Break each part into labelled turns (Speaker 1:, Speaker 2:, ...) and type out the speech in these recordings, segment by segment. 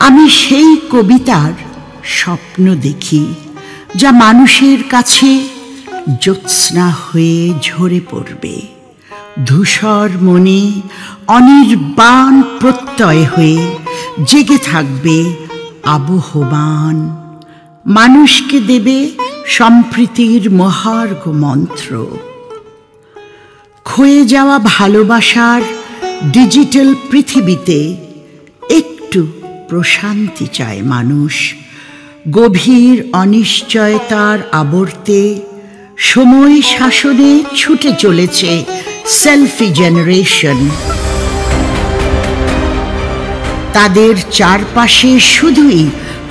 Speaker 1: আমি সেই কবিতার স্বপ্ন দেখি যা মানুষের কাছে জ্যোৎস্না হয়ে ঝরে পড়বে, ধূসর মনে অনির্বাণ প্রত্যয় হয়ে জেগে থাকবে আবহমান, মানুষকে দেবে সম্প্রীতির মহার্ঘ মন্ত্র। ক্ষয়ে যাওয়া ভালোবাসার ডিজিটাল পৃথিবীতে একটু প্রশান্তি চায় মানুষ। গভীর অনিশ্চয়তার আবর্তে সময় শাসনে ছুটে চলেছে সেলফি জেনারেশন। তাদের চারপাশে শুধুই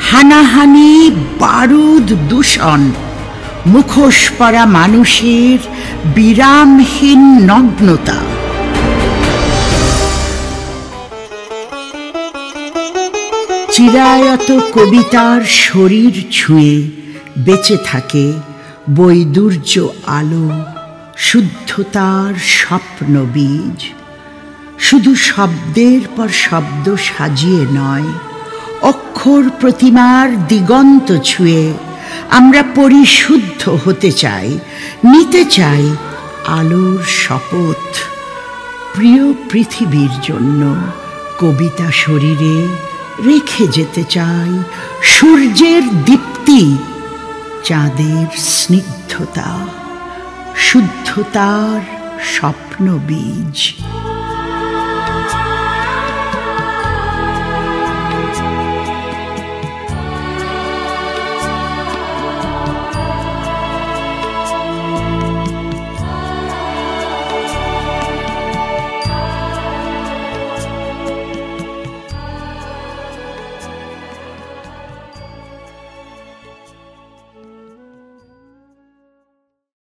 Speaker 1: হানাহানি, বারুদ, দূষণ, মুখোশ পরা মানুষের বিরামহীন নগ্নতা। চিরায়ত কবিতার শরীর ছুঁয়ে বেঁচে থাকে বৈদুর্য আলো, শুদ্ধতার স্বপ্ন বীজ। শুধু শব্দের পর শব্দ সাজিয়ে নয়, অক্ষর প্রতিমার দিগন্ত ছুঁয়ে আমরা পরিশুদ্ধ হতে চাই, নিতে চাই আলোর শপথ। প্রিয় পৃথিবীর জন্য কবিতা শরীরে রেখে যেতে চাই সূর্যের দীপ্তি, চাঁদের স্নিগ্ধতা, শুদ্ধতার স্বপ্ন বীজ।